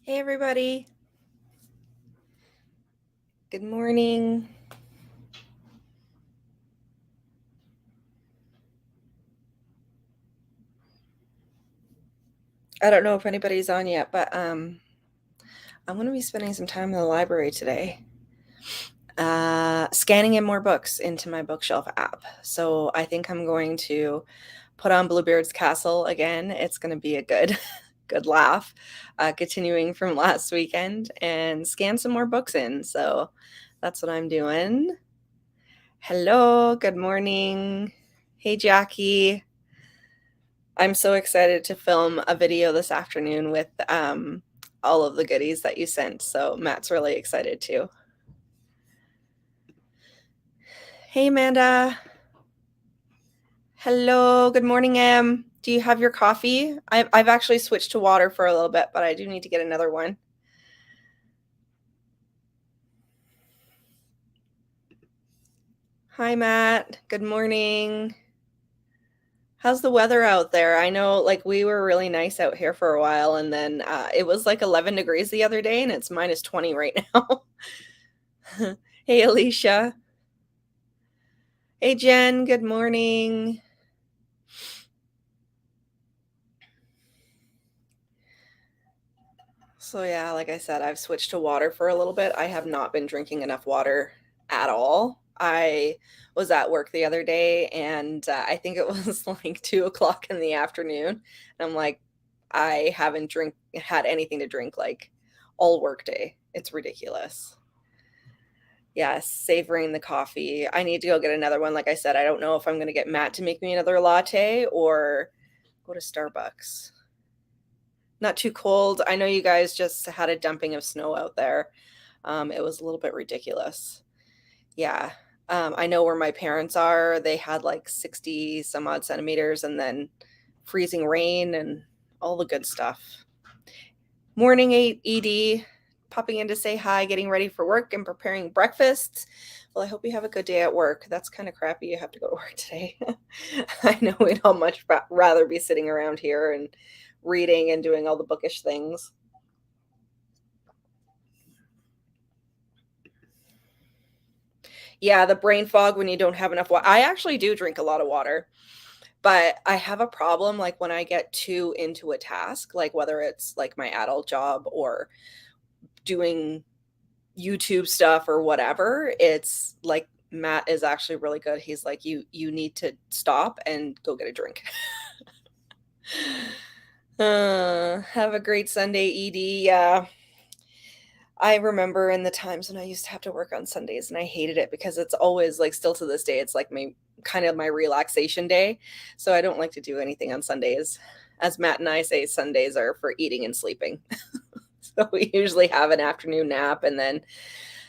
Hey everybody. Good morning. I don't know if anybody's on yet, but I'm going to be spending some time in the library today, scanning in more books into my bookshelf app. So I think I'm going to put on Bluebeard's Castle again. It's going to be a good good laugh, continuing from last weekend, and scan some more books in. So that's what I'm doing. Hello, good morning. Hey Jackie. I'm so excited to film a video this afternoon with all of the goodies that you sent. So Matt's really excited too. Hey, Amanda. Hello. Good morning, Em. Do you have your coffee? I've actually switched to water for a little bit, but I do need to get another one. Hi, Matt. Good morning. How's the weather out there? I know like we were really nice out here for a while, and then it was like 11 degrees the other day, and it's minus 20 right now. Hey, Alicia. Hey, Jen. Good morning. So yeah, like I said, I've switched to water for a little bit. I have not been drinking enough water at all. I was at work the other day and I think it was like 2 o'clock in the afternoon. And I'm like, I haven't had anything to drink like all work day. It's ridiculous. Yes, savoring the coffee. I need to go get another one. Like I said, I don't know if I'm going to get Matt to make me another latte or go to Starbucks. Not too cold. I know you guys just had a dumping of snow out there. It was a little bit ridiculous. Yeah. I know where my parents are. They had like 60 some odd centimeters and then freezing rain and all the good stuff. Morning, 8 ED. Popping in to say hi, getting ready for work and preparing breakfast. Well, I hope you have a good day at work. That's kind of crappy. You have to go to work today. I know we'd all much rather be sitting around here and reading and doing all the bookish things. Yeah, the brain fog when you don't have enough water. I actually do drink a lot of water, but I have a problem like when I get too into a task, like whether it's like my adult job or doing YouTube stuff or whatever. It's like Matt is actually really good. He's like, you need to stop and go get a drink. Have a great Sunday, Edie. Yeah. I remember in the times when I used to have to work on Sundays and I hated it because it's always like still to this day, it's like my kind of my relaxation day. So I don't like to do anything on Sundays. As Matt and I say, Sundays are for eating and sleeping. So we usually have an afternoon nap and then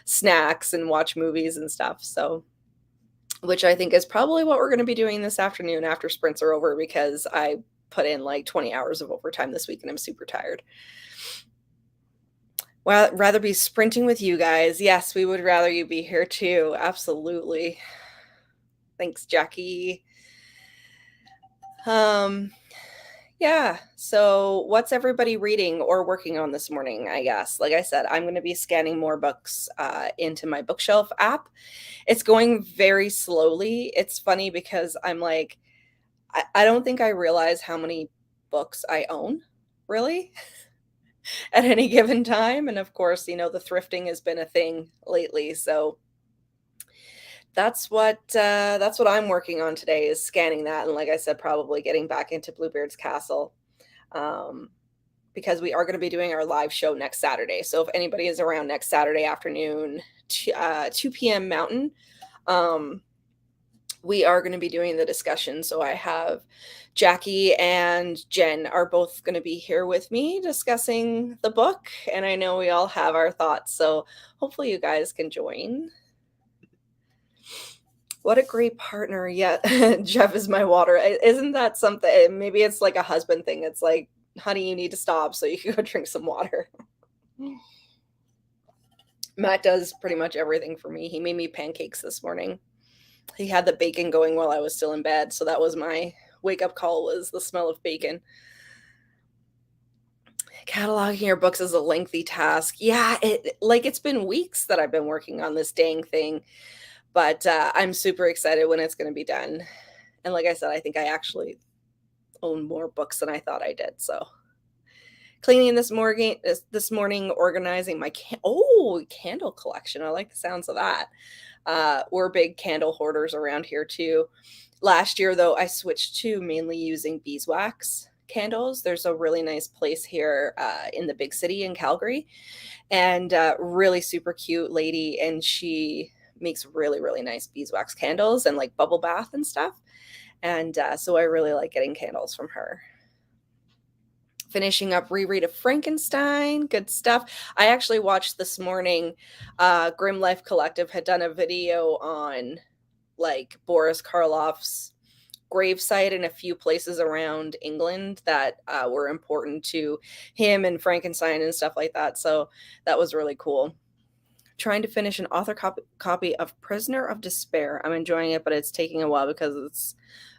snacks and watch movies and stuff. So which I think is probably what we're going to be doing this afternoon after sprints are over because I put in like 20 hours of overtime this week and I'm super tired. Well, rather be sprinting with you guys. Yes, we would rather you be here too. Absolutely. Thanks, Jackie. Um, yeah. So, what's everybody reading or working on this morning? I guess. Like I said, I'm going to be scanning more books into my bookshelf app. It's going very slowly. It's funny because I'm like, I don't think I realize how many books I own, really, at any given time. And of course, the thrifting has been a thing lately. So that's what I'm working on today is scanning that. And like I said, probably getting back into Bluebeard's Castle. Um, because we are going to be doing our live show next Saturday. So if anybody is around next Saturday afternoon, 2 p.m. Mountain, um, we are going to be doing the discussion. So I have Jackie and Jen are both going to be here with me discussing the book. And I know we all have our thoughts. So hopefully you guys can join. What a great partner. Yeah, Jeff is my water. Isn't that something? Maybe it's like a husband thing. It's like, honey, you need to stop so you can go drink some water. Matt does pretty much everything for me. He made me pancakes this morning. He had the bacon going while I was still in bed, so that was my wake up call was the smell of bacon. Cataloging your books is a lengthy task. Yeah, it's been weeks that I've been working on this dang thing, but, I'm super excited when it's gonna be done. And like I said, I think I actually own more books than I thought I did, so cleaning this morning, organizing my candle collection. I like the sounds of that. We're big candle hoarders around here too. Last year, though, I switched to mainly using beeswax candles. There's a really nice place here in the big city in Calgary, and really super cute lady, and she makes really, really nice beeswax candles and like bubble bath and stuff. And so I really like getting candles from her. Finishing up reread of Frankenstein, good stuff. I actually watched this morning, Grim Life Collective had done a video on like Boris Karloff's gravesite in a few places around England that were important to him and Frankenstein and stuff like that. So that was really cool. Trying to finish an author copy of Prisoner of Despair. I'm enjoying it, but it's taking a while because it's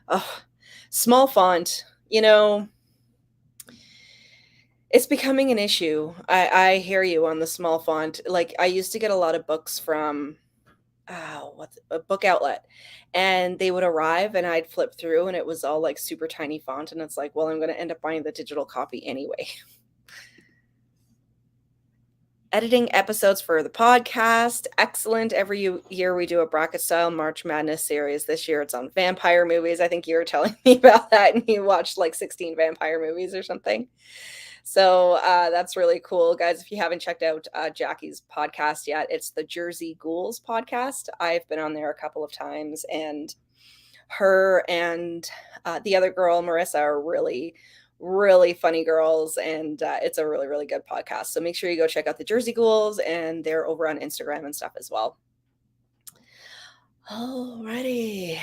oh, small font. You know, it's becoming an issue. I hear you on the small font. Like, I used to get a lot of books from, what's a Book Outlet, and they would arrive, and I'd flip through, and it was all, like, super tiny font, and it's like, "Well, I'm gonna end up buying the digital copy anyway." Editing episodes for the podcast, excellent. Every year we do a bracket-style March Madness series. This year it's on vampire movies. I think you were telling me about that, and you watched, like, 16 vampire movies or something. So that's really cool, guys. If you haven't checked out Jackie's podcast yet, it's the Jersey Ghouls podcast. I've been on there a couple of times, and her and the other girl, Marissa, are really, really funny girls, and it's a really, really good podcast. So make sure you go check out the Jersey Ghouls, and they're over on Instagram and stuff as well. Alrighty.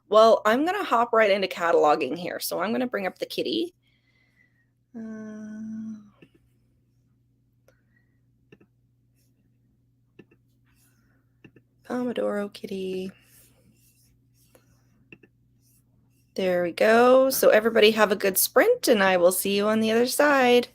Well, I'm gonna hop right into cataloging here. So I'm gonna bring up the kitty. Pomodoro kitty. There we go. So everybody have a good sprint, and I will see you on the other side.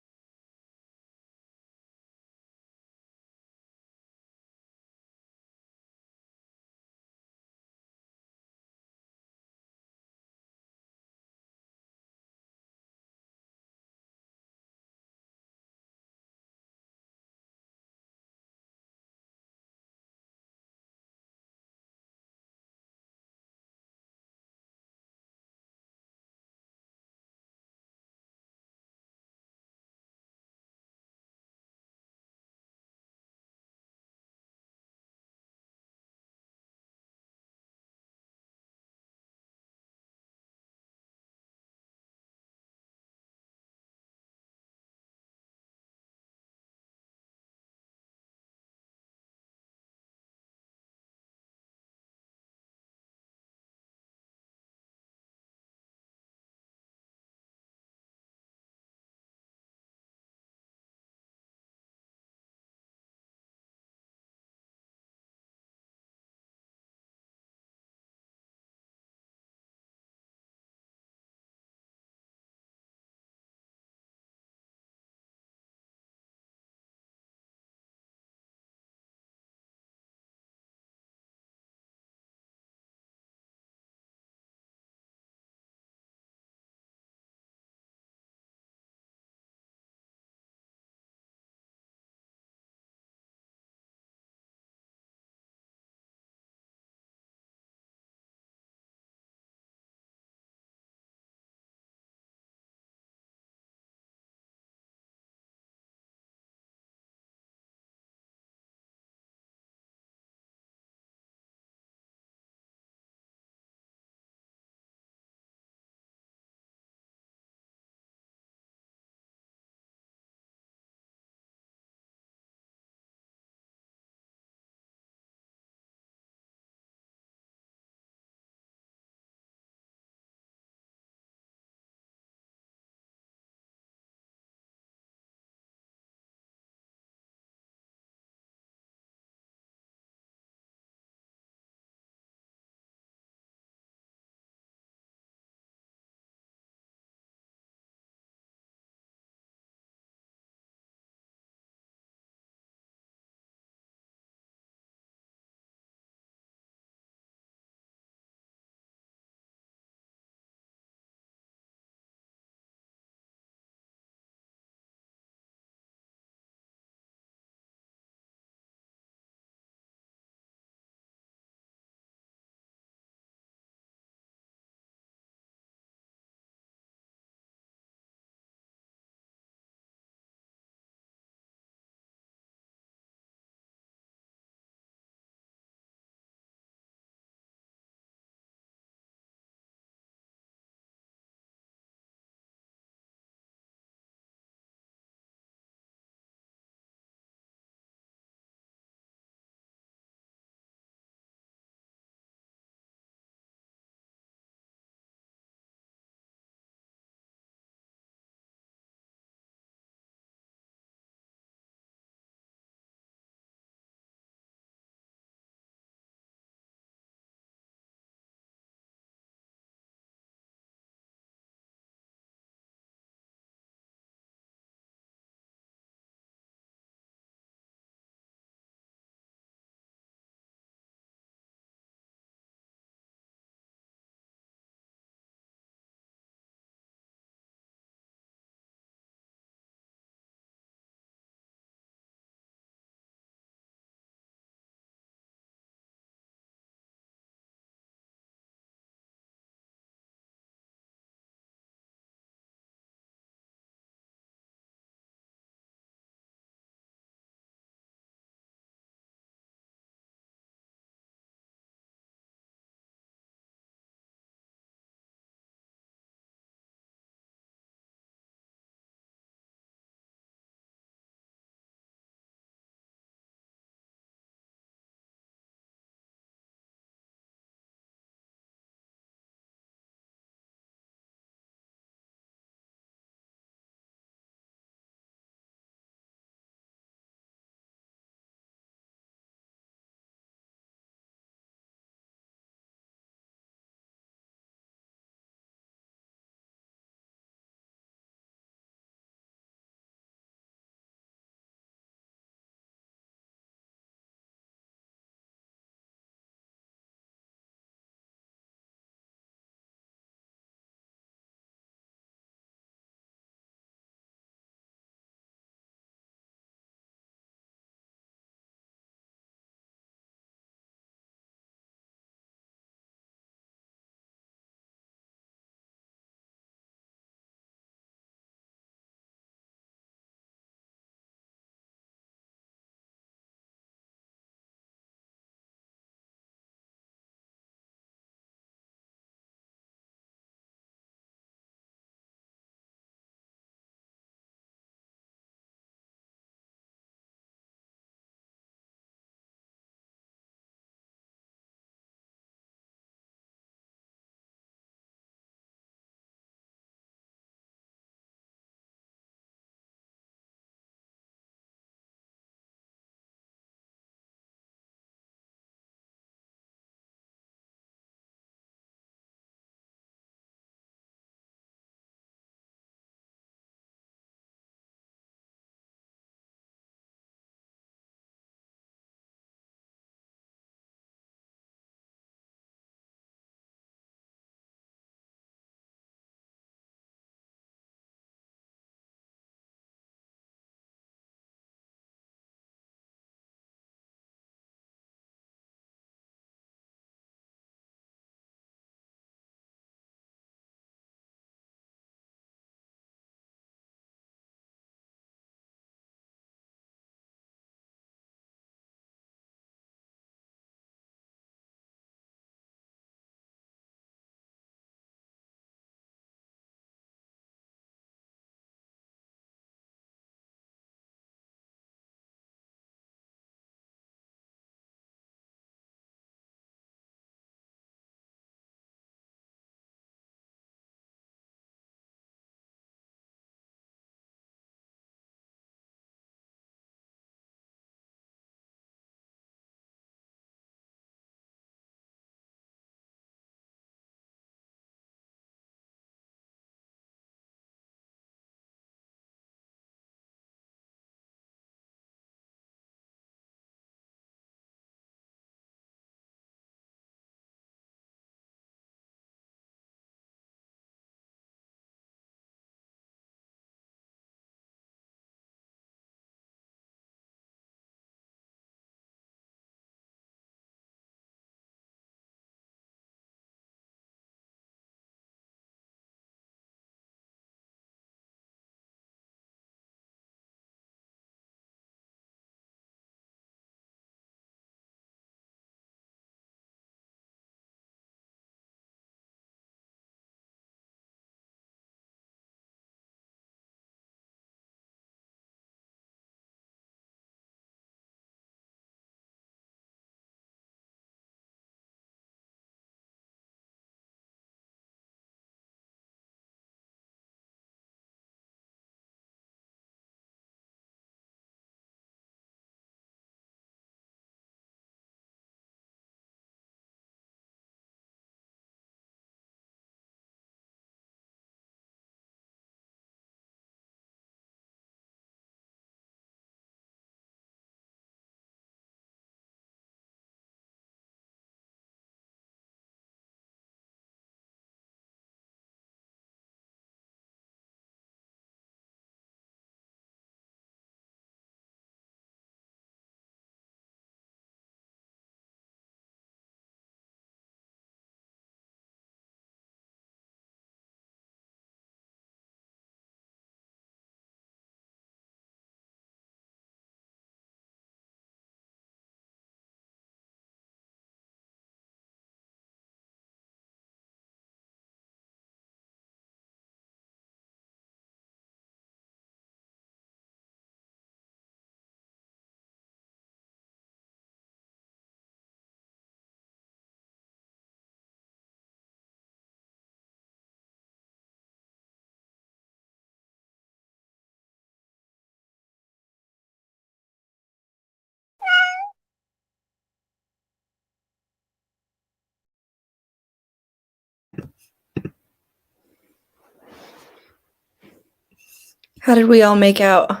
How did we all make out?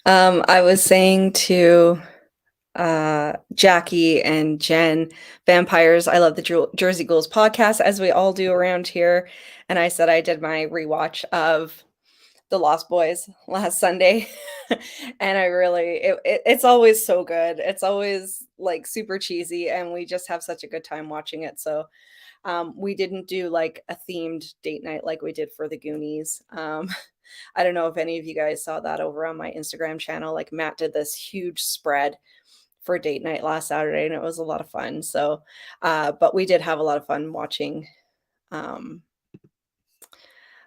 I was saying to Jackie and Jen, vampires. I love the Jersey Ghouls podcast, as we all do around here. And I said I did my rewatch of The Lost Boys last Sunday, and it's always so good. It's always like super cheesy, and we just have such a good time watching it. So we didn't do like a themed date night like we did for the Goonies. I don't know if any of you guys saw that over on my Instagram channel. Like Matt did this huge spread for date night last Saturday, and it was a lot of fun. So, but we did have a lot of fun watching um,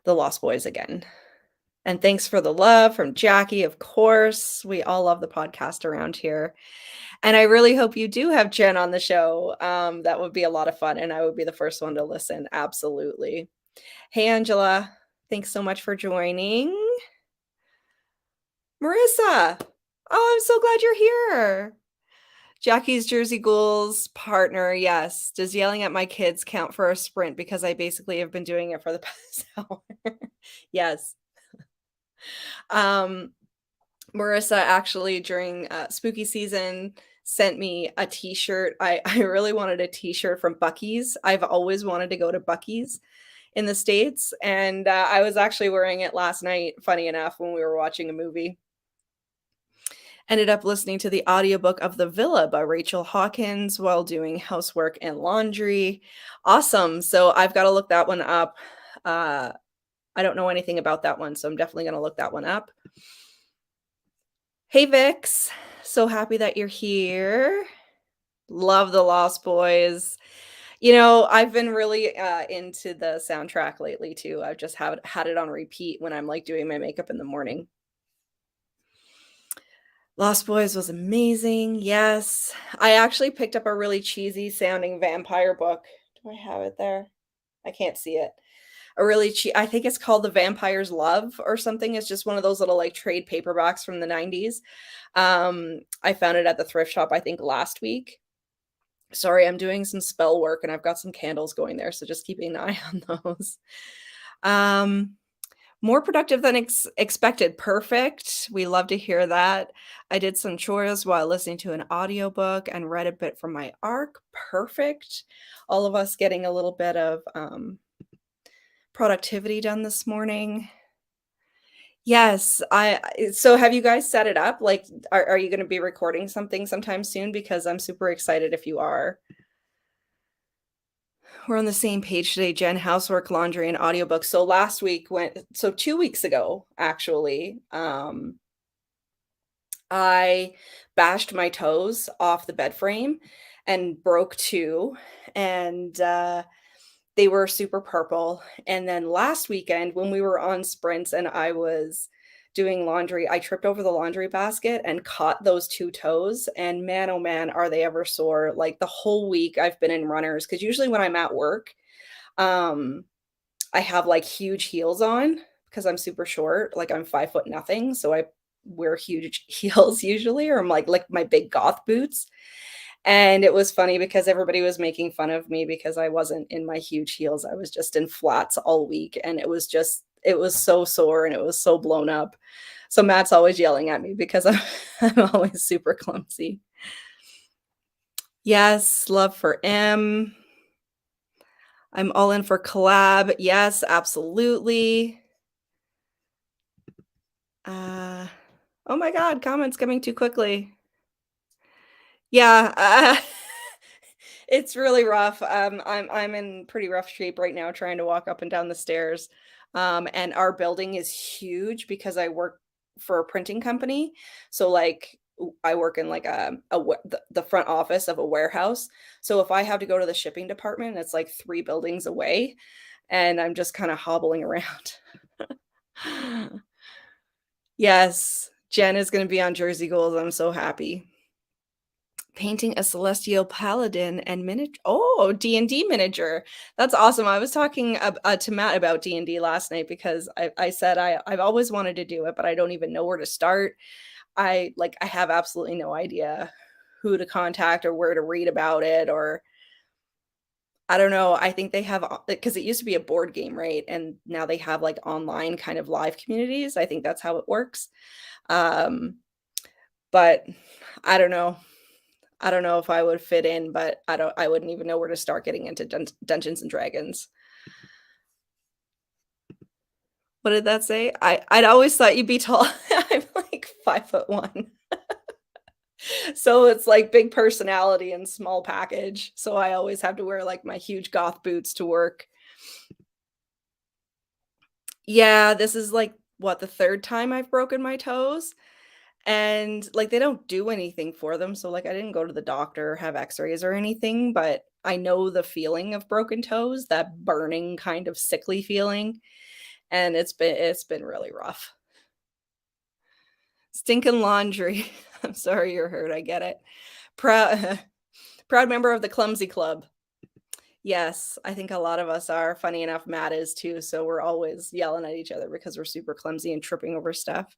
The Lost Boys again. And thanks for the love from Jackie, of course. We all love the podcast around here. And I really hope you do have Jen on the show. That would be a lot of fun, and I would be the first one to listen. Absolutely. Hey, Angela. Thanks so much for joining. Marissa. Oh, I'm so glad you're here. Jackie's Jersey Ghouls partner, yes. Does yelling at my kids count for a sprint? Because I basically have been doing it for the past hour. Yes. Marissa actually during spooky season sent me a t-shirt. I really wanted a t-shirt from Buc-ee's. I've always wanted to go to Buc-ee's in the States, and I was actually wearing it last night, funny enough, when we were watching a movie. Ended up listening to the audiobook of The Villa by Rachel Hawkins while doing housework and laundry. Awesome. So I've got to look that one up. I don't know anything about that one, so I'm definitely going to look that one up. Hey, Vix. So happy that you're here. Love The Lost Boys. You know, I've been really into the soundtrack lately too. I've just had it on repeat when I'm like doing my makeup in the morning. Lost Boys was amazing. Yes. I actually picked up a really cheesy sounding vampire book. Do I have it there? I can't see it. I think it's called The Vampire's Love or something. It's just one of those little like trade paperbacks from the 90s. I found it at the thrift shop, I think last week. Sorry, I'm doing some spell work and I've got some candles going there, so just keeping an eye on those. More productive than expected. Perfect. We love to hear that. I did some chores while listening to an audiobook and read a bit from my ARC. Perfect. All of us getting a little bit of productivity done this morning. Yes, so have you guys set it up? Like, are you going to be recording something sometime soon? Because I'm super excited if you are. We're on the same page today, Jen. Housework, laundry, and audiobooks. So 2 weeks ago, actually, I bashed my toes off the bed frame and broke two, and they were super purple. And then last weekend, when we were on sprints and I was doing laundry, I tripped over the laundry basket and caught those two toes. And man, oh man, are they ever sore. Like the whole week I've been in runners because usually when I'm at work, um, I have like huge heels on because I'm super short. Like I'm 5 foot nothing. So I wear huge heels usually, or I'm like my big goth boots. And it was funny because everybody was making fun of me because I wasn't in my huge heels. I was just in flats all week. And it was so sore and it was so blown up. So Matt's always yelling at me because I'm always super clumsy. Yes, love for M. I'm all in for collab. Yes, absolutely. Oh my God, comments coming too quickly. Yeah, it's really rough. I'm in pretty rough shape right now trying to walk up and down the stairs. And our building is huge because I work for a printing company. So like I work in like the front office of a warehouse. So if I have to go to the shipping department, it's like 3 buildings away, and I'm just kind of hobbling around. Yes, Jen is going to be on Jersey Ghouls. I'm so happy. Painting a celestial paladin and D&D miniature. That's awesome. I was talking to Matt about D&D last night because I said I've always wanted to do it, but I don't even know where to start. I have absolutely no idea who to contact or where to read about it, or I don't know. I think they have, because it used to be a board game, right? And now they have like online kind of live communities. I think that's how it works. Um, but I don't know. I don't know if I would fit in, but I wouldn't even know where to start getting into Dungeons and Dragons. What did that say? I'd always thought you'd be tall. I'm like 5'1". So it's like big personality and small package. So I always have to wear like my huge goth boots to work. Yeah, this is like what, the third time I've broken my toes. And like they don't do anything for them. So like I didn't go to the doctor or have x-rays or anything, but I know the feeling of broken toes, that burning kind of sickly feeling. And it's been really rough. Stinking laundry. I'm sorry you're hurt. I get it. Proud proud member of the Clumsy Club. Yes, I think a lot of us are. Funny enough, Matt is too. So we're always yelling at each other because we're super clumsy and tripping over stuff.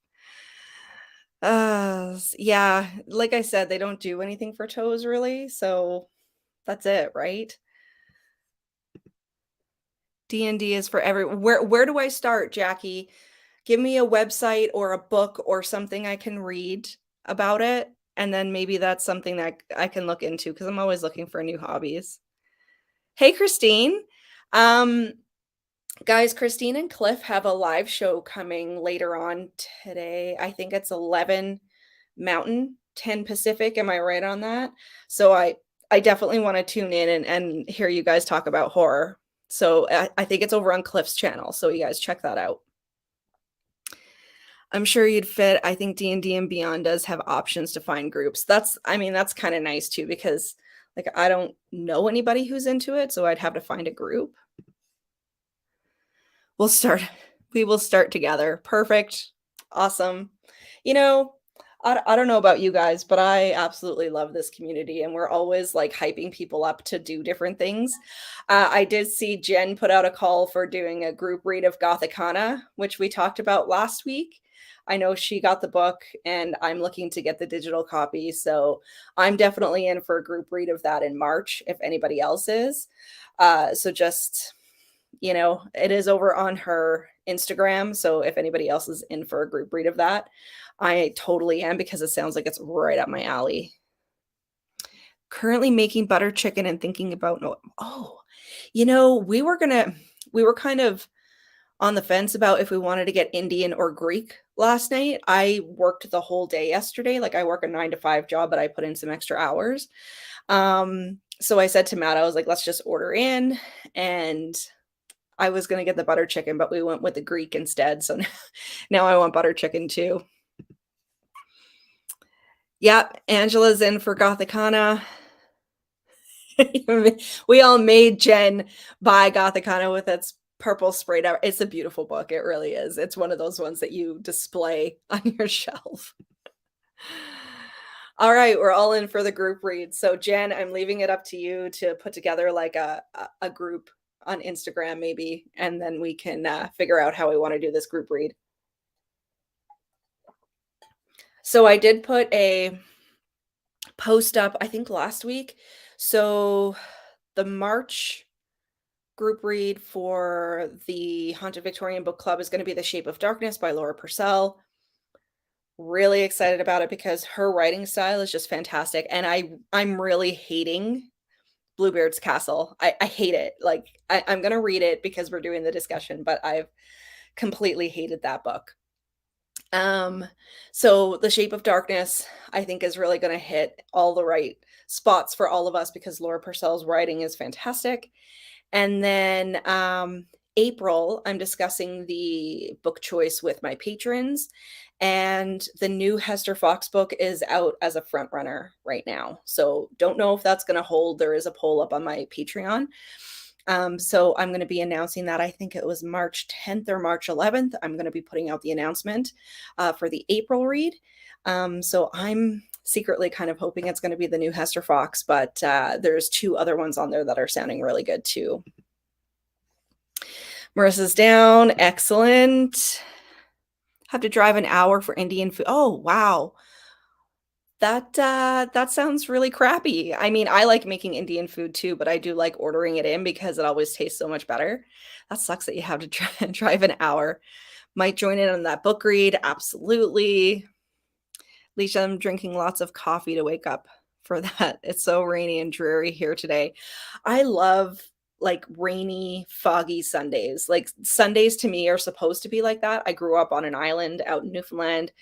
Yeah, like I said, they don't do anything for toes really. So that's it, right? D&D is for every where do I start, Jackie? Give me a website or a book or something I can read about it, and then maybe that's something that I can look into because I'm always looking for new hobbies. Hey, Christine. Um, Guys, Christine and Cliff have a live show coming later on today. I think it's 11 Mountain, 10 Pacific. Am I right on that? So I definitely want to tune in and hear you guys talk about horror. So I think it's over on Cliff's channel. So you guys check that out. I'm sure you'd fit. I think D&D and Beyond does have options to find groups. I mean, that's kind of nice too, because like I don't know anybody who's into it, so I'd have to find a group. We'll start we will start together. Perfect. Awesome. You know, I don't know about you guys, but I absolutely love this community and we're always like hyping people up to do different things. I did see Jen put out a call for doing a group read of Gothicana, which we talked about last week. I know she got the book and I'm looking to get the digital copy. So I'm definitely in for a group read of that in March if anybody else is. So just it is over on her Instagram. So if anybody else is in for a group read of that, I totally am because it sounds like it's right up my alley. Currently making butter chicken and thinking about no. Oh, we were kind of on the fence about if we wanted to get Indian or Greek last night. I worked the whole day yesterday. Like I work a 9 to 5 job, but I put in some extra hours. So I said to Matt, I was like, let's just order in. And I was going to get the butter chicken, but we went with the Greek instead. So now I want butter chicken too. Yep, Angela's in for Gothicana. We all made Jen buy Gothicana with its purple sprayed out. It's a beautiful book. It really is. It's one of those ones that you display on your shelf. All right, we're all in for the group read. So Jen, I'm leaving it up to you to put together like a group on Instagram maybe, and then we can figure out how we want to do this group read. So I did put a post up, I think last week. So the March group read for the Haunted Victorian Book Club is going to be The Shape of Darkness by Laura Purcell. Really excited about it because her writing style is just fantastic. And I'm really hating Bluebeard's Castle. I hate it. Like I'm going to read it because we're doing the discussion, but I've completely hated that book. So The Shape of Darkness, I think, is really going to hit all the right spots for all of us because Laura Purcell's writing is fantastic. And then April, I'm discussing the book choice with my patrons, and the new Hester Fox book is out as a front runner right now. So don't know if that's going to hold. There is a poll up on my Patreon. So I'm going to be announcing that. I think it was March 10th or March 11th. I'm going to be putting out the announcement for the April read. So I'm secretly kind of hoping it's going to be the new Hester Fox, but there's 2 other ones on there that are sounding really good too. Marissa's down. Excellent. Have to drive an hour for Indian food. Oh, wow. That sounds really crappy. I mean, I like making Indian food too, but I do like ordering it in because it always tastes so much better. That sucks that you have to drive an hour. Might join in on that book read, absolutely. Leisha, I'm drinking lots of coffee to wake up for that. It's so rainy and dreary here today. I love like rainy, foggy Sundays. Like Sundays to me are supposed to be like that. I grew up on an island out in Newfoundland,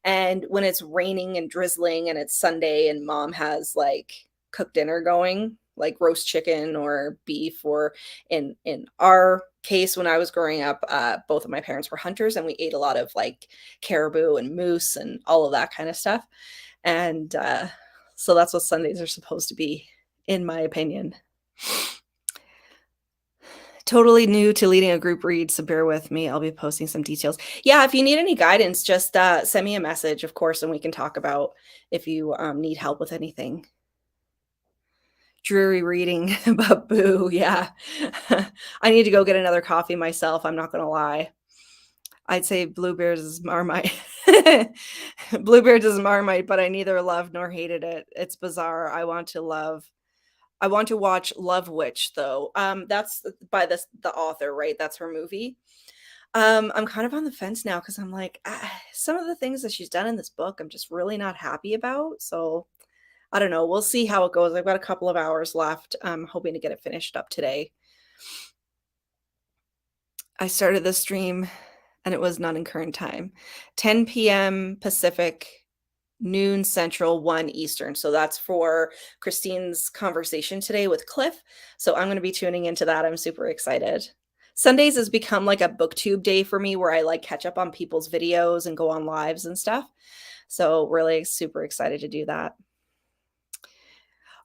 and when it's raining and drizzling and it's Sunday and mom has like cooked dinner going, like roast chicken or beef, or in our case when I was growing up, both of my parents were hunters and we ate a lot of like caribou and moose and all of that kind of stuff. And so that's what Sundays are supposed to be, in my opinion. Totally new to leading a group read, so bear with me. I'll be posting some details. Yeah, if you need any guidance, just send me a message, of course, and we can talk about if you need help with anything. Dreary reading, but boo, yeah. I need to go get another coffee myself. I'm not going to lie. I'd say Bluebeard is Marmite. Bluebeard is Marmite, but I neither loved nor hated it. It's bizarre. I want to watch Love Witch though. That's by the author, right? That's her movie. I'm kind of on the fence now because I'm like, some of the things that she's done in this book, I'm just really not happy about. So I don't know. We'll see how it goes. I've got a couple of hours left. I'm hoping to get it finished up today. I started the stream and it was not in current time. 10 p.m. Pacific, noon Central, 1 Eastern. So that's for Christine's conversation today with Cliff. So I'm going to be tuning into that. I'm super excited. Sundays has become like a booktube day for me where I like catch up on people's videos and go on lives and stuff. So really super excited to do that.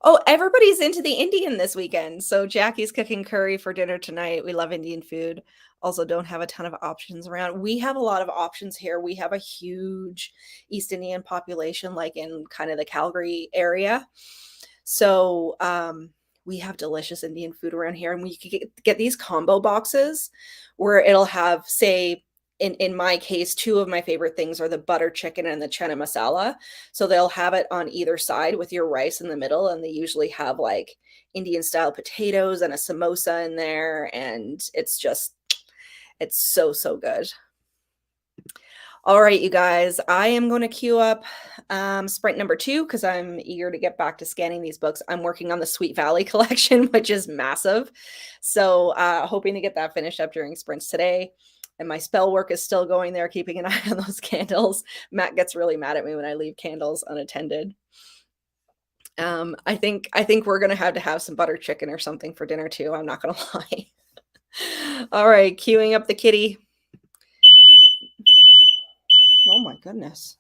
Oh, everybody's into the Indian this weekend. So Jackie's cooking curry for dinner tonight. We love Indian food. Also, don't have a ton of options around. We have a lot of options here. We have a huge East Indian population, like in kind of the Calgary area. So we have delicious Indian food around here, and we could get these combo boxes where it'll have, say, in my case, two of my favorite things are the butter chicken and the chana masala. So they'll have it on either side with your rice in the middle, and they usually have like Indian style potatoes and a samosa in there, and it's so so good. All right, you guys, I am going to queue up sprint number 2 because I'm eager to get back to scanning these books. I'm working on the Sweet Valley collection, which is massive. So hoping to get that finished up during sprints today. And my spell work is still going there, keeping an eye on those candles. Matt gets really mad at me when I leave candles unattended. I think we're going to have some butter chicken or something for dinner too. I'm not going to lie. All right, queuing up the kitty. Oh my goodness.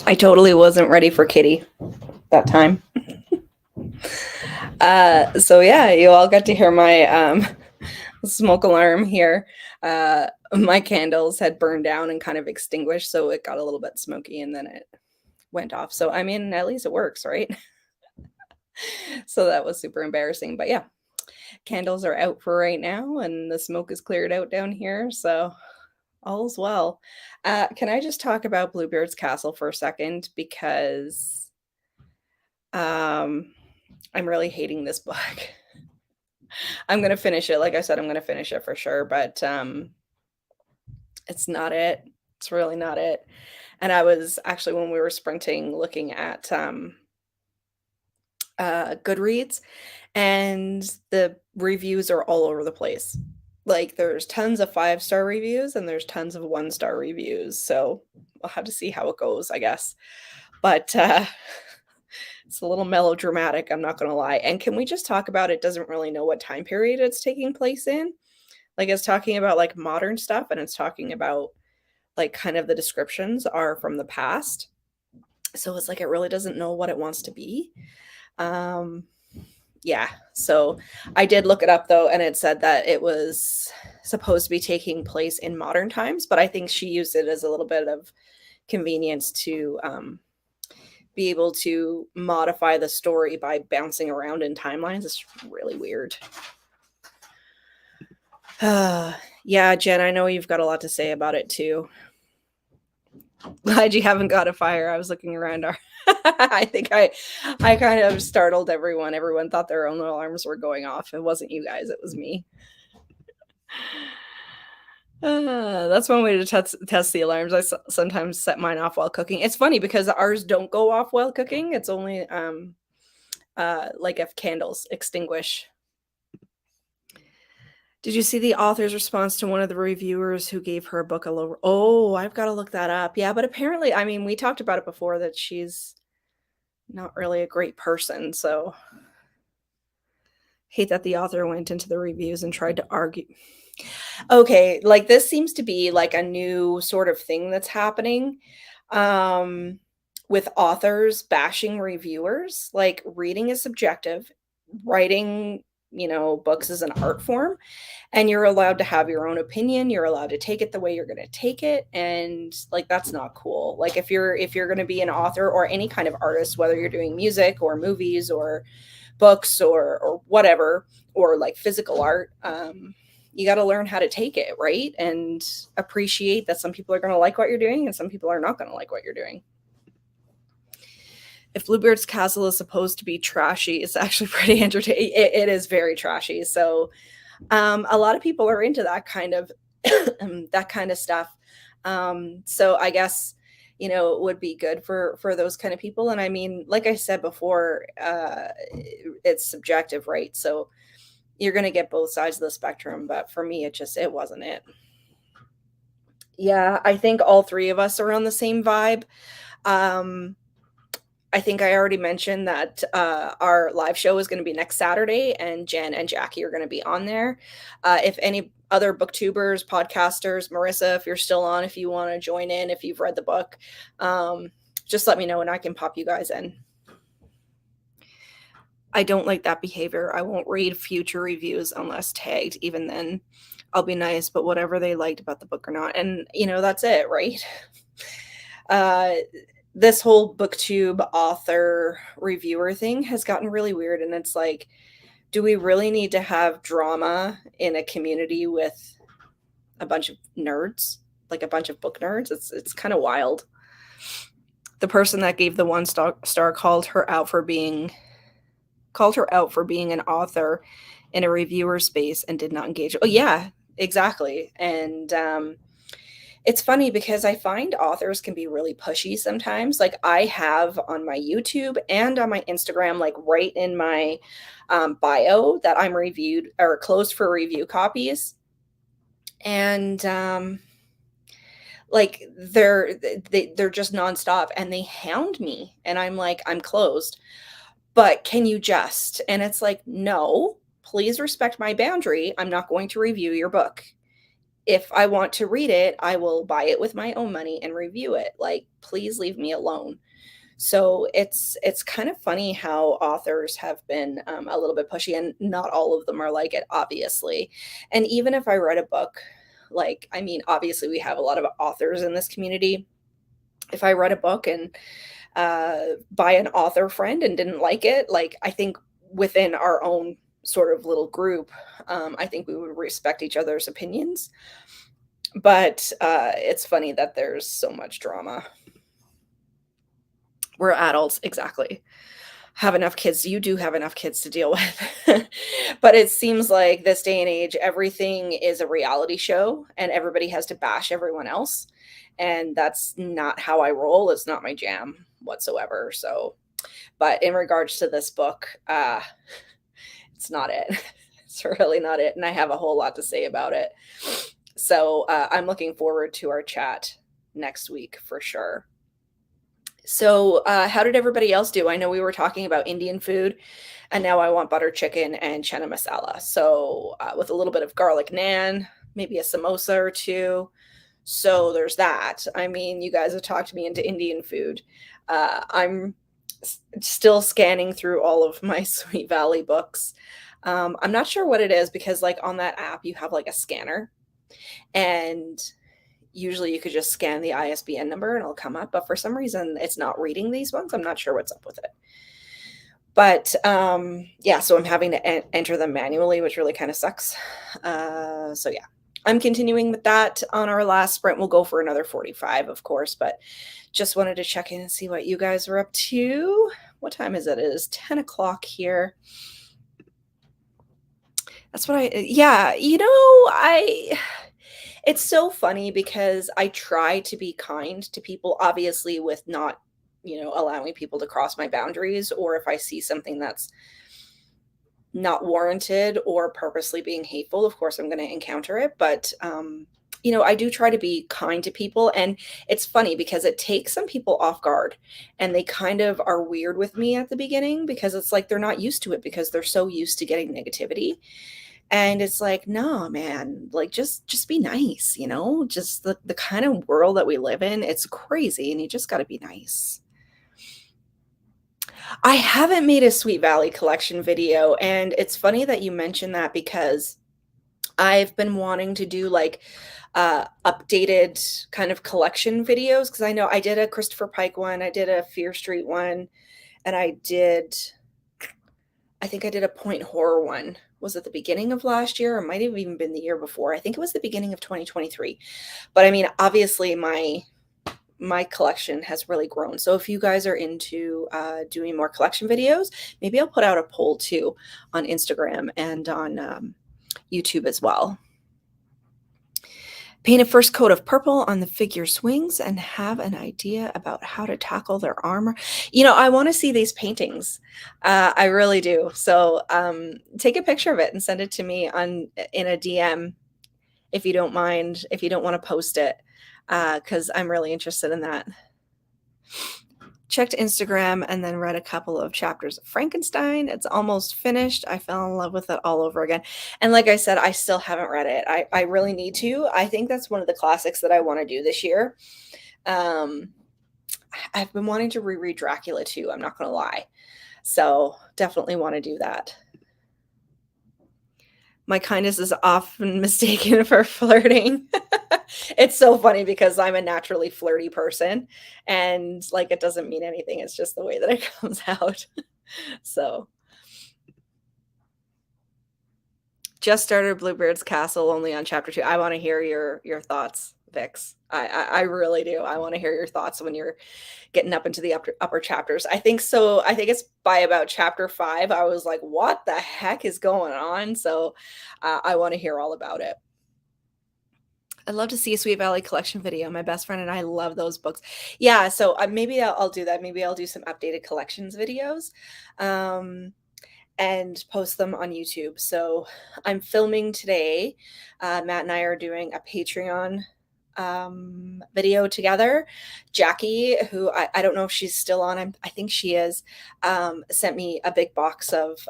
I totally wasn't ready for Kitty that time. So yeah, you all got to hear my smoke alarm here. My candles had burned down and kind of extinguished, so it got a little bit smoky and then it went off. So I mean, at least it works, right? So that was super embarrassing. But yeah, candles are out for right now and the smoke is cleared out down here. So all's well. Can I just talk about Bluebeard's Castle for a second? Because um, I'm really hating this book. I'm gonna finish it. Like I said, I'm gonna finish it for sure, but it's not it. It's really not it. And I was actually when we were sprinting looking at Goodreads, and the reviews are all over the place. Like there's tons of 5-star reviews and there's tons of 1-star reviews. So we'll have to see how it goes, I guess. But it's a little melodramatic, I'm not gonna lie. And can we just talk about it doesn't really know what time period it's taking place in? Like it's talking about like modern stuff and it's talking about like kind of the descriptions are from the past. So it's like it really doesn't know what it wants to be. Um yeah, so I did look it up though, and it said that it was supposed to be taking place in modern times, but I think she used it as a little bit of convenience to be able to modify the story by bouncing around in timelines. It's really weird. Yeah, Jen, I know you've got a lot to say about it too. Glad you haven't got a fire. I was looking around our I think I kind of startled everyone. Everyone thought their own alarms were going off. It wasn't you guys, it was me. That's one way to test the alarms. I sometimes set mine off while cooking. It's funny because ours don't go off while cooking. It's only like if candles extinguish. Did you see the author's response to one of the reviewers who gave her book a low? Oh, I've got to look that up. Yeah, but apparently, I mean, we talked about it before that she's not really a great person. So hate that the author went into the reviews and tried to argue. Okay, like this seems to be like a new sort of thing that's happening with authors bashing reviewers. Like reading is subjective, writing, books is an art form, and you're allowed to have your own opinion. You're allowed to take it the way you're going to take it, and like that's not cool. Like if you're going to be an author or any kind of artist, whether you're doing music or movies or books or whatever, or like physical art, you got to learn how to take it, right? And appreciate that some people are going to like what you're doing and some people are not going to like what you're doing. If Bluebeard's Castle is supposed to be trashy, it's actually pretty entertaining. It is very trashy. So a lot of people are into that kind of that kind of stuff. So I guess it would be good for those kind of people. And I mean, like I said before, it's subjective, right? So you're going to get both sides of the spectrum, but for me it wasn't it. Yeah, I think all three of us are on the same vibe. I think I already mentioned that our live show is going to be next Saturday, and Jen and Jackie are going to be on there. If any other booktubers, podcasters, Marissa, if you're still on, if you want to join in, if you've read the book, just let me know and I can pop you guys in. I don't like that behavior. I won't read future reviews unless tagged. Even then, I'll be nice, but whatever they liked about the book or not. And, that's it, right? This whole booktube author reviewer thing has gotten really weird. And it's like, do we really need to have drama in a community with a bunch of nerds, like a bunch of book nerds? It's kind of wild. The person that gave the 1-star called her out for being an author in a reviewer space and did not engage. Oh yeah, exactly. And it's funny because I find authors can be really pushy sometimes. Like I have on my YouTube and on my Instagram, like right in my bio, that I'm reviewed or closed for review copies. And like they're just nonstop and they hound me and I'm like, I'm closed. But can you just? And it's like, no, please respect my boundary. I'm not going to review your book. if I want to read it, I will buy it with my own money and review it. Like, please leave me alone. So it's kind of funny how authors have been a little bit pushy, and not all of them are like it, obviously. And even if I read a book, like, I mean, obviously we have a lot of authors in this community. If I read a book and by an author friend and didn't like it, like, I think within our own sort of little group, I think we would respect each other's opinions. But it's funny that there's so much drama. We're adults, exactly. Have enough kids. You do have enough kids to deal with. But it seems like this day and age, everything is a reality show and everybody has to bash everyone else. And that's not how I roll. It's not my jam whatsoever. So, but in regards to this book, it's not it. It's really not it. And I have a whole lot to say about it. So I'm looking forward to our chat next week for sure. So, how did everybody else do? I know we were talking about Indian food, and now I want butter chicken and chana masala. So, with a little bit of garlic naan, maybe a samosa or two. So, there's that. I mean, you guys have talked me into Indian food. I'm still scanning through all of my Sweet Valley books. I'm not sure what it is because, like, on that app, you have like a scanner, and usually you could just scan the ISBN number and it'll come up, but for some reason it's not reading these ones. I'm not sure what's up with it. But yeah, so I'm having to enter them manually, which really kind of sucks. So yeah, I'm continuing with that. On our last sprint, we'll go for another 45, of course, but just wanted to check in and see what you guys are up to. What time is it? It is 10 o'clock here. That's what yeah, it's so funny because I try to be kind to people, obviously, with not, allowing people to cross my boundaries, or if I see something that's not warranted or purposely being hateful, of course, I'm going to encounter it. But, I do try to be kind to people. And it's funny because it takes some people off guard and they kind of are weird with me at the beginning because it's like they're not used to it because they're so used to getting negativity. And it's like, "No, man, like, just be nice, Just the kind of world that we live in, it's crazy, and you just gotta be nice." I haven't made a Sweet Valley Collection video, and it's funny that you mentioned that because I've been wanting to do, like, updated kind of collection videos because I know I did a Christopher Pike one, I did a Fear Street one, and I think I did a Point Horror one. Was it the beginning of last year? Or it might have even been the year before. I think it was the beginning of 2023. But I mean, obviously my collection has really grown. So if you guys are into doing more collection videos, maybe I'll put out a poll too on Instagram and on YouTube as well. Paint a first coat of purple on the figure's wings and have an idea about how to tackle their armor. I want to see these paintings. I really do. So take a picture of it and send it to me in a DM if you don't mind, if you don't want to post it, because I'm really interested in that. Checked Instagram and then read a couple of chapters of Frankenstein. It's almost finished. I fell in love with it all over again. And like I said, I still haven't read it. I really need to. I think that's one of the classics that I want to do this year. I've been wanting to reread Dracula too. I'm not going to lie. So definitely want to do that. My kindness is often mistaken for flirting. It's so funny because I'm a naturally flirty person and like it doesn't mean anything. It's just the way that it comes out. So just started Bluebeard's Castle only on chapter 2. I want to hear your thoughts, Vix. I really do. I want to hear your thoughts when you're getting up into the upper chapters. I think so. I think it's by about chapter 5. I was like, what the heck is going on? So I want to hear all about it. I'd love to see a Sweet Valley Collection video. My best friend and I love those books. Yeah, so maybe I'll do that. Maybe I'll do some updated collections videos and post them on YouTube. So I'm filming today. Matt and I are doing a Patreon video together. Jackie, who I don't know if she's still on, I think she is, sent me a big box of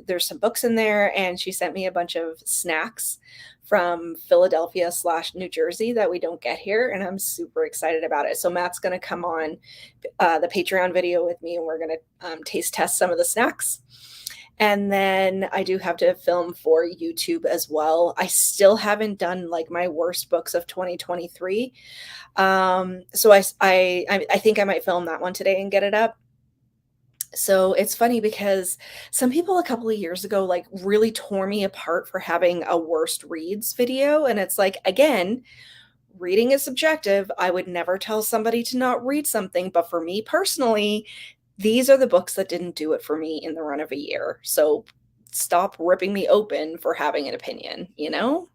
there's some books in there, and she sent me a bunch of snacks from Philadelphia slash New Jersey that we don't get here, and I'm super excited about it. So Matt's going to come on the Patreon video with me, and we're going to taste test some of the snacks. And then I do have to film for YouTube as well. I still haven't done like my worst books of 2023. So I think I might film that one today and get it up. So it's funny because some people a couple of years ago like really tore me apart for having a worst reads video. And it's like, again, reading is subjective. I would never tell somebody to not read something. But for me personally, these are the books that didn't do it for me in the run of a year. So stop ripping me open for having an opinion, you know?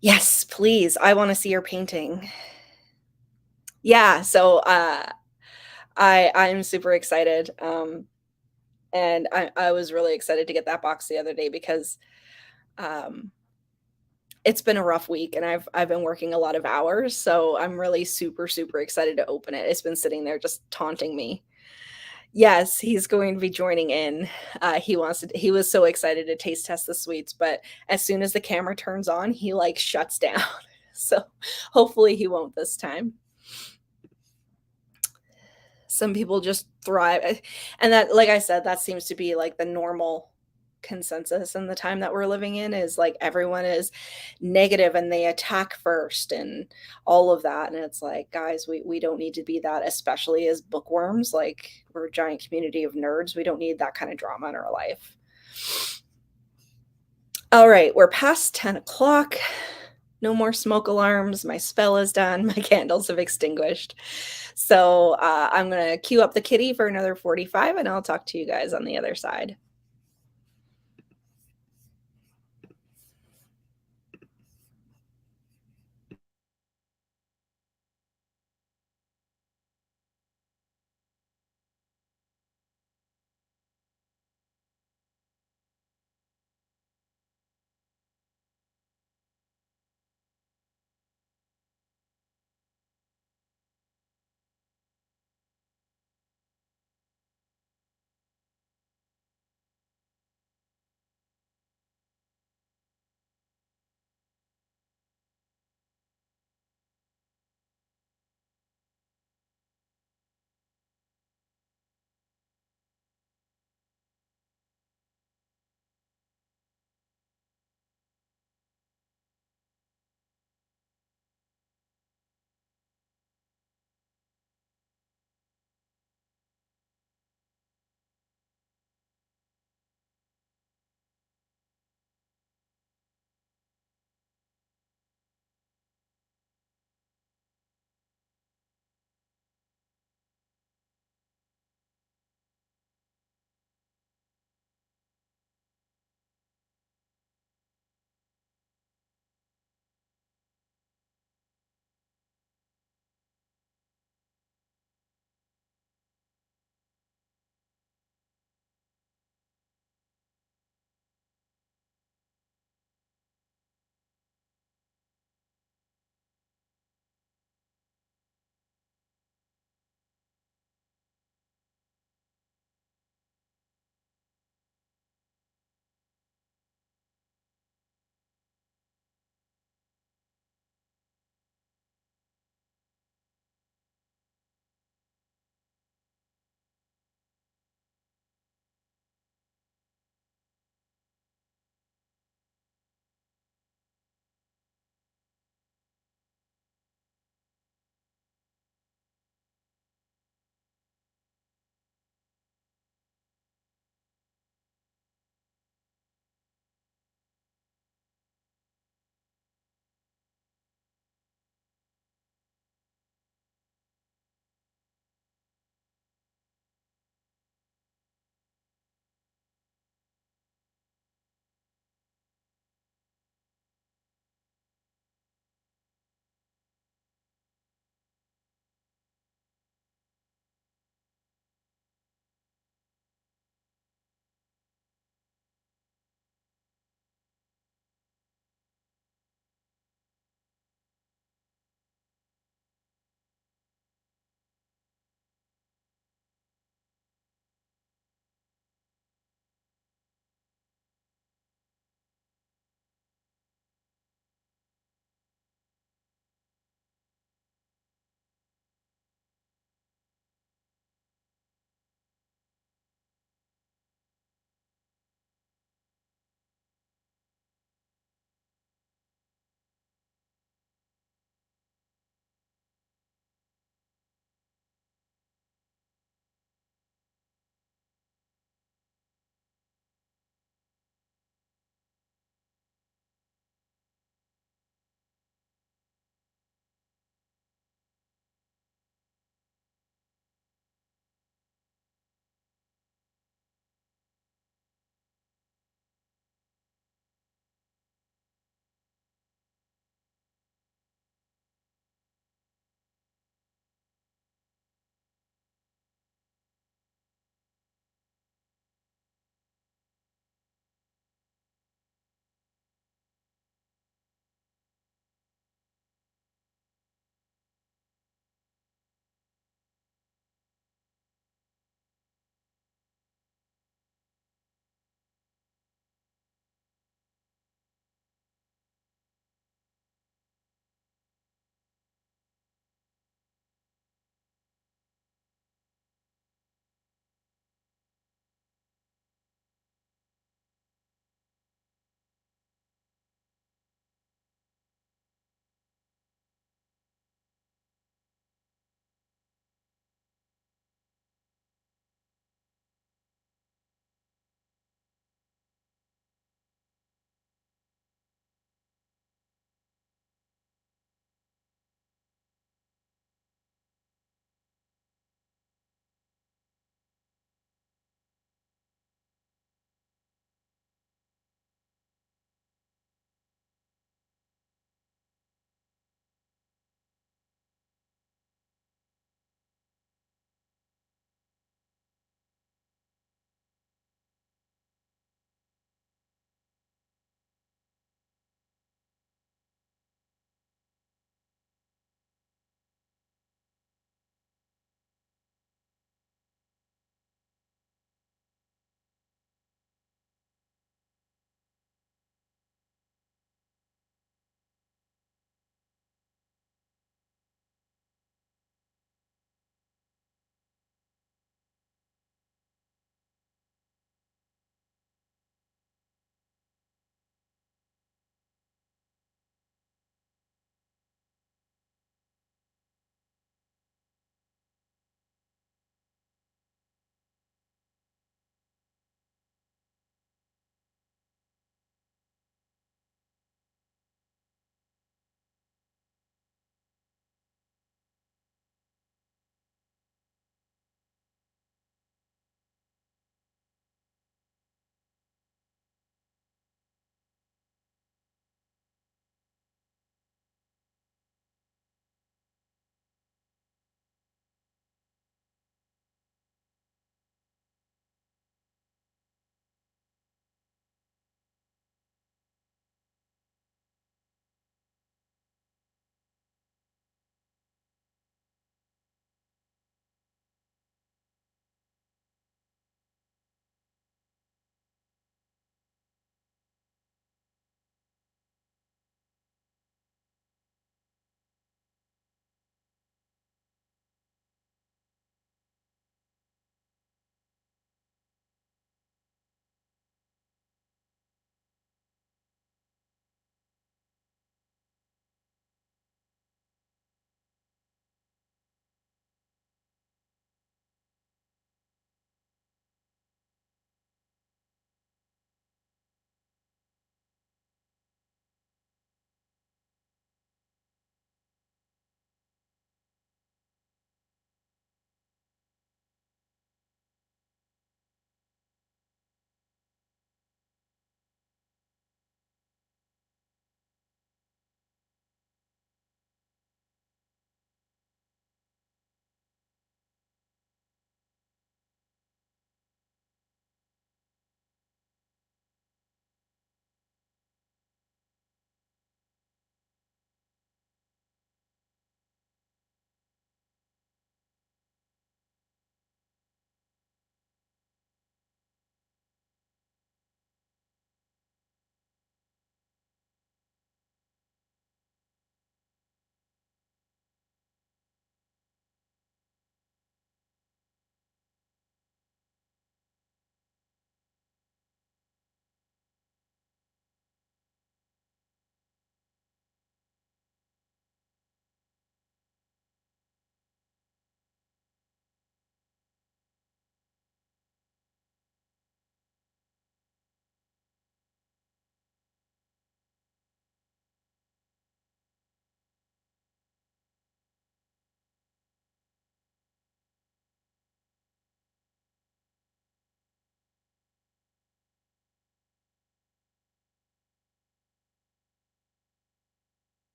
Yes, please. I want to see your painting. Yeah, so I'm super excited. And I was really excited to get that box the other day because um it's been a rough week and I've been working a lot of hours, so I'm really super excited to open it. It's been sitting there just taunting me. Yes, he's going to be joining in. He was so excited to taste test the sweets, but as soon as the camera turns on, he like shuts down. So hopefully he won't this time. Some people just thrive, and that, like I said, that seems to be like the normal consensus in the time that we're living in, is like everyone is negative and they attack first and all of that, and it's like, guys, we don't need to be that, especially as bookworms. Like, we're a giant community of nerds. We don't need that kind of drama in our life. All right, we're past 10 o'clock. No more smoke alarms. My spell is done. My candles have extinguished. So I'm going to queue up the kitty for another 45, and I'll talk to you guys on the other side.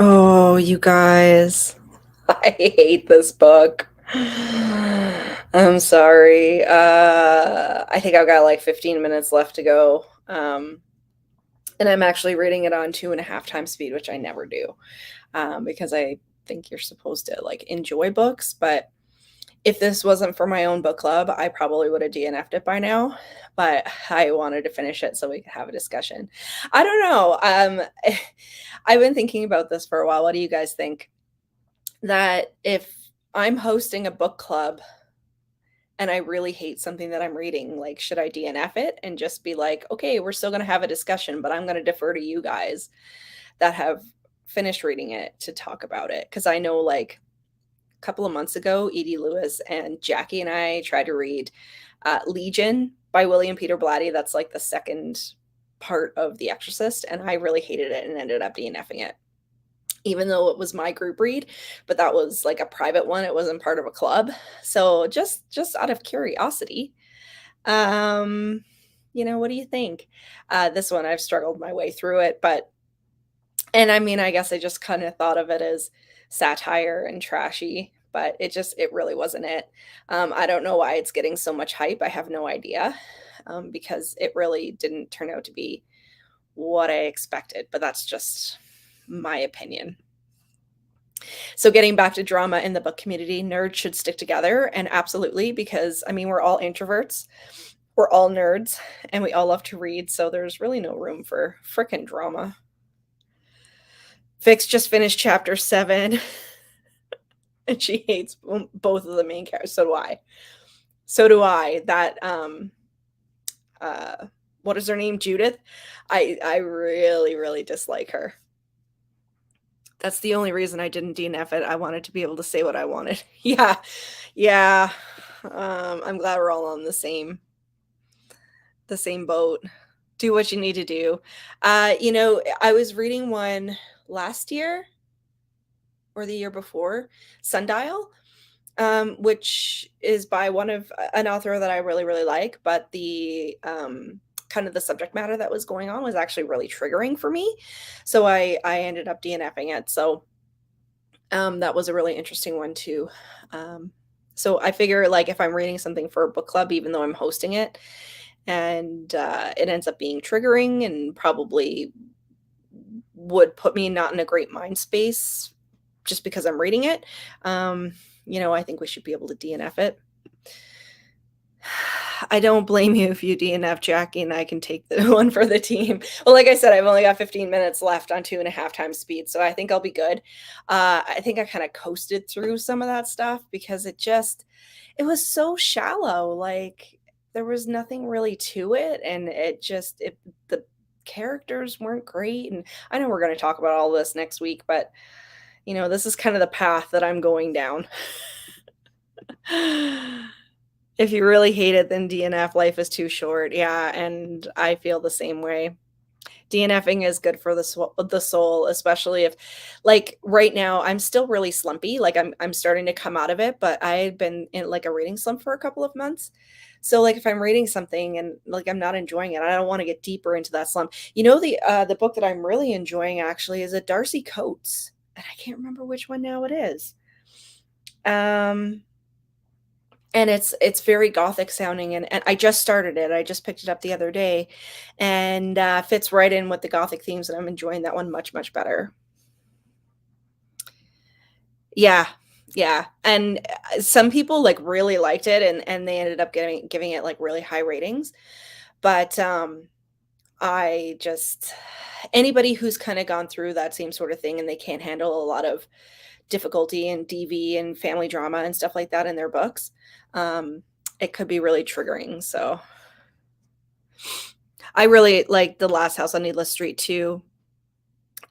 Oh, you guys. I hate this book. I'm sorry. I think I've got like 15 minutes left to go. And I'm actually reading it on 2.5 times speed, which I never do, because I think you're supposed to like enjoy books. But if this wasn't for my own book club, I probably would have DNF'd it by now. But I wanted to finish it so we could have a discussion. I don't know. I've been thinking about this for a while. What do you guys think? That if I'm hosting a book club and I really hate something that I'm reading, like, should I DNF it and just be like, okay, we're still going to have a discussion, but I'm going to defer to you guys that have finished reading it to talk about it? Because I know, like, a couple of months ago, Edie Lewis and Jackie and I tried to read Legion by William Peter Blatty. That's like the second part of The Exorcist, and I really hated it and ended up DNFing it, even though it was my group read, but that was like a private one. It wasn't part of a club. So just out of curiosity, um, what do you think? This one, I've struggled my way through it, and I mean, I guess I just kind of thought of it as satire and trashy, but it really wasn't it. I don't know why it's getting so much hype. I have no idea, because it really didn't turn out to be what I expected, but that's just my opinion. So getting back to drama in the book community, nerds should stick together, and absolutely, because I mean, we're all introverts, we're all nerds, and we all love to read, so there's really no room for frickin' drama. Vix just finished chapter 7 and she hates both of the main characters. So do I. That what is her name? Judith. I really, really dislike her. That's the only reason I didn't DNF it. I wanted to be able to say what I wanted. Yeah. Yeah. I'm glad we're all on the same boat. Do what you need to do. I was reading one last year or the year before, Sundial, which is by an author that I really, really like, but the kind of the subject matter that was going on was actually really triggering for me. So I ended up DNFing it. So that was a really interesting one too. So I figure, like, if I'm reading something for a book club, even though I'm hosting it, and it ends up being triggering and probably would put me not in a great mind space just because I'm reading it, I think we should be able to DNF it. I don't blame you if you DNF, Jackie, and I can take the one for the team. Well, like I said, I've only got 15 minutes left on 2.5 times speed, so I think I'll be good. I think I kind of coasted through some of that stuff because it was so shallow. Like, there was nothing really to it, and the characters weren't great. And I know we're going to talk about all this next week, but this is kind of the path that I'm going down. If you really hate it, then DNF. Life is too short. Yeah, and I feel the same way. DNFing is good for the soul, especially if, like, right now I'm still really slumpy. Like, I'm starting to come out of it, but I've been in like a reading slump for a couple of months. So, like, if I'm reading something and like I'm not enjoying it, I don't want to get deeper into that slump. The book that I'm really enjoying actually is a Darcy Coates, and I can't remember which one now it is. And it's very gothic sounding, and I just started it. I just picked it up the other day, and fits right in with the gothic themes, and I'm enjoying that one much, much better. Yeah, yeah, and some people like really liked it, and they ended up giving it like really high ratings. But I just anybody who's kind of gone through that same sort of thing and they can't handle a lot of difficulty and DV and family drama and stuff like that in their books, it could be really triggering. So I really like The Last House on Needless Street too.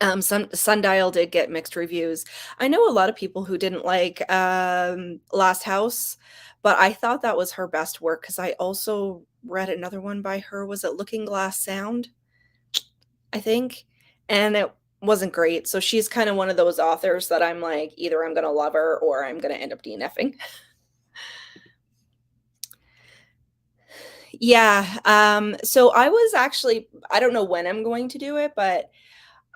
Sundial did get mixed reviews. I know a lot of people who didn't like Last House, but I thought that was her best work because I also read another one by her. Was it Looking Glass Sound? I think. And it wasn't great. So she's kind of one of those authors that I'm like, either I'm going to love her or I'm going to end up DNFing. Yeah. So I don't know when I'm going to do it, but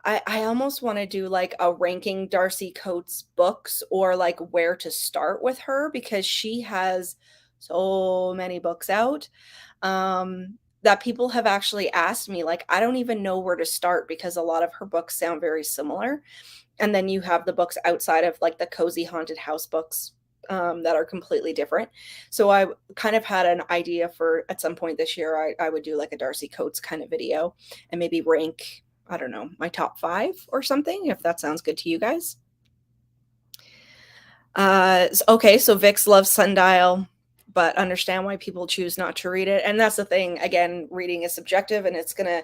I almost wanna do, like, a ranking Darcy Coates books or, like, where to start with her because she has so many books out, that people have actually asked me, like, I don't even know where to start because a lot of her books sound very similar, and then you have the books outside of, like, the cozy haunted house books, that are completely different. So I kind of had an idea for at some point this year, I would do, like, a Darcy Coates kind of video and maybe rank, I don't know, my top 5 or something, if that sounds good to you guys. Okay, so Vix loves Sundial, but understand why people choose not to read it. And that's the thing. Again, reading is subjective, and it's gonna,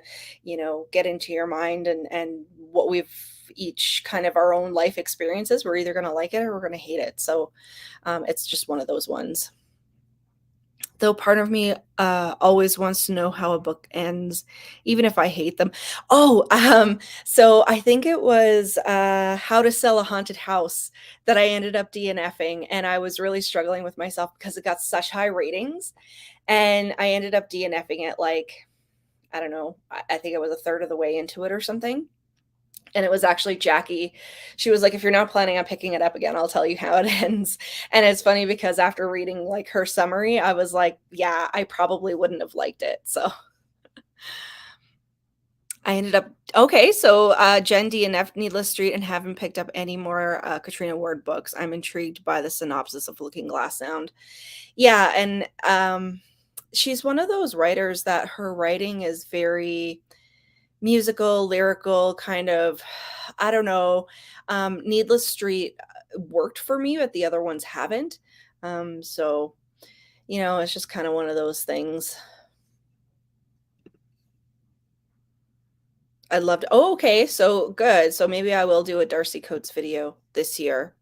get into your mind and what we've each kind of our own life experiences. We're either gonna like it or we're gonna hate it. So it's just one of those ones. Though part of me, always wants to know how a book ends, even if I hate them. Oh, so I think it was, How to Sell a Haunted House that I ended up DNFing, and I was really struggling with myself because it got such high ratings, and I ended up DNFing it, like, I don't know, I think it was a third of the way into it or something. And it was actually Jackie. She was like, "If you're not planning on picking it up again, I'll tell you how it ends." And it's funny because after reading, like, her summary, I was like, "Yeah, I probably wouldn't have liked it." So, I ended up okay, so, Jen DNF'd Needless Street and haven't picked up any more, Katrina Ward books. I'm intrigued by the synopsis of Looking Glass Sound. Yeah, and, she's one of those writers that her writing is very musical, lyrical, kind of I don't know. Needless Street worked for me, but the other ones haven't. So, it's just kind of one of those things. I loved Oh, okay, so good. So maybe I will do a Darcy Coates video this year.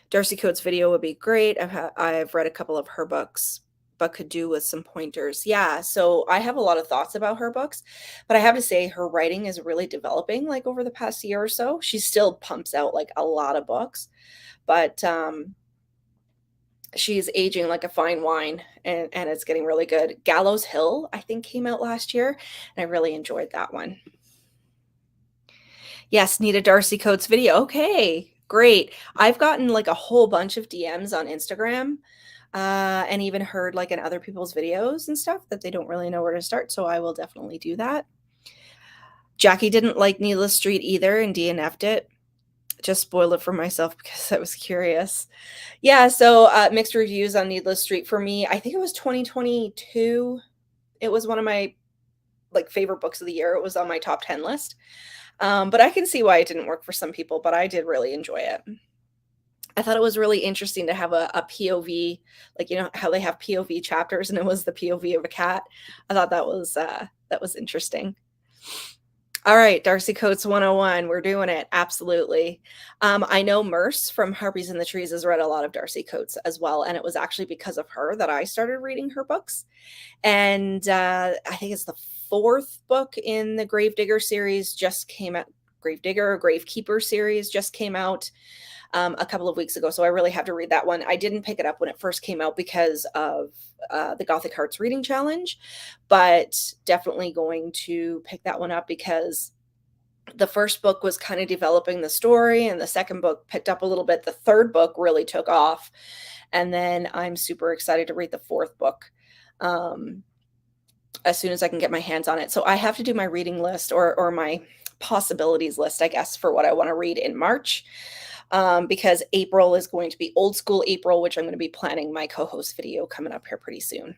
Darcy Coates video would be great. I've read a couple of her books, but could do with some pointers. Yeah, so I have a lot of thoughts about her books, but I have to say her writing is really developing like over the past year or so. She still pumps out like a lot of books, but she's aging like a fine wine and it's getting really good. Gallows Hill, I think, came out last year, and I really enjoyed that one. Yes, need a Darcy Coates video. Okay, great. I've gotten like a whole bunch of DMs on Instagram, and even heard like in other people's videos and stuff that they don't really know where to start. So I will definitely do that. Jackie didn't like Needless Street either and DNF'd it. Just spoiled it for myself because I was curious. Yeah, so mixed reviews on Needless Street for me. I think it was 2022. It was one of my like favorite books of the year. It was on my top 10 list. But I can see why it didn't work for some people, but I did really enjoy it. I thought it was really interesting to have a POV, like, how they have POV chapters and it was the POV of a cat. I thought that was interesting. All right, Darcy Coates 101. We're doing it. Absolutely. I know Merce from Harpies in the Trees has read a lot of Darcy Coates as well. And it was actually because of her that I started reading her books. And I think it's the fourth book in the Gravedigger series just came out. Gravedigger or Gravekeeper series just came out a couple of weeks ago. So I really have to read that one. I didn't pick it up when it first came out because of the Gothic Hearts Reading Challenge, but definitely going to pick that one up because the first book was kind of developing the story, and the second book picked up a little bit. The third book really took off. And then I'm super excited to read the fourth book. As soon as I can get my hands on it. So I have to do my reading list or my possibilities list, I guess, for what I want to read in March. Because April is going to be old school April, which I'm going to be planning my co-host video coming up here pretty soon.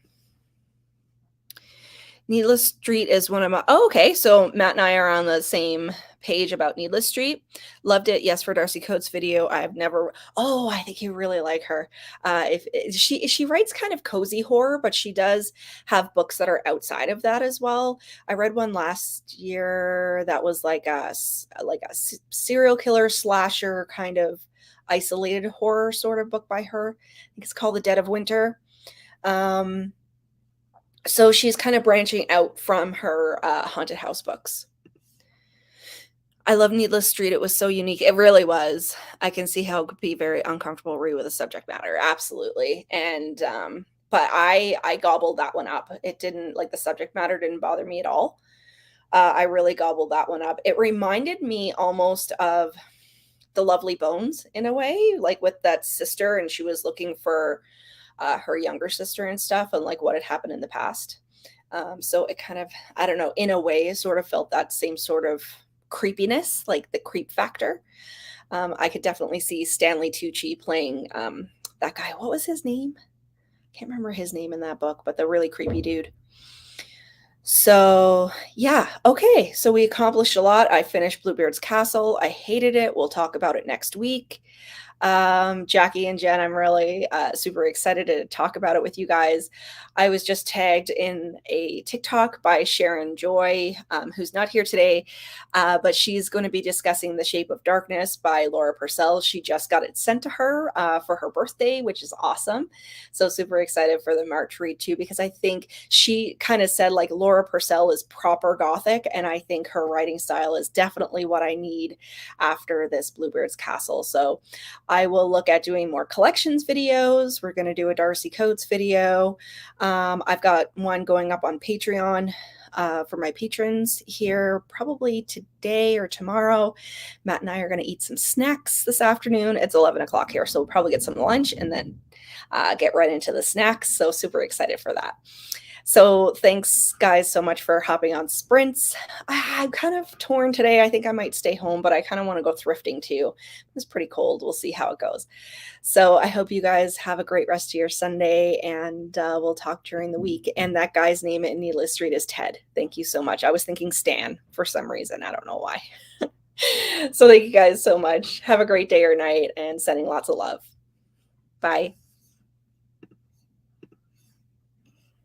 Needless Street is one of my okay, so Matt and I are on the same page about Needless Street. Loved it. Yes, for Darcy Coates video. I've never I think you really like her. If she writes kind of cozy horror, but she does have books that are outside of that as well. I read one last year that was like a serial killer slasher kind of isolated horror sort of book by her. I think it's called The Dead of Winter. So she's kind of branching out from her haunted house books. I love Needless Street. It was so unique. It really was. I can see how it could be very uncomfortable read with the subject matter. Absolutely. And but I gobbled that one up. It didn't like the subject matter didn't bother me at all. I really gobbled that one up. It reminded me almost of The Lovely Bones in a way, like with that sister, and she was looking for her younger sister and stuff, and like what had happened in the past. So it kind of, I don't know, in a way, sort of felt that same sort of creepiness, like the creep factor. I could definitely see Stanley Tucci playing that guy. What was his name? Can't remember his name in that book, but the really creepy dude. So, yeah, okay. So we accomplished a lot. I finished Bluebeard's Castle. I hated it. We'll talk about it next week. Jackie and Jen, I'm really super excited to talk about it with you guys. I was just tagged in a TikTok by Sharon Joy, who's not here today, but she's going to be discussing The Shape of Darkness by Laura Purcell. She just got it sent to her for her birthday, which is awesome. So super excited for the March read too, because I think she kind of said like Laura Purcell is proper Gothic, and I think her writing style is definitely what I need after this Bluebeard's Castle. So I will look at doing more collections videos. We're going to do a Darcy Coates video. I've got one going up on Patreon for my patrons here probably today or tomorrow. Matt and I are going to eat some snacks this afternoon. It's 11 o'clock here, so we'll probably get some lunch and then get right into the snacks. So super excited for that. So thanks guys so much for hopping on Sprints. I'm kind of torn today. I think I might stay home, but I kind of want to go thrifting too. It's pretty cold. We'll see how it goes. So I hope you guys have a great rest of your Sunday, and we'll talk during the week. And that guy's name in Needless Street is Ted. Thank you so much. I was thinking Stan for some reason. I don't know why. So thank you guys so much. Have a great day or night, and sending lots of love. Bye.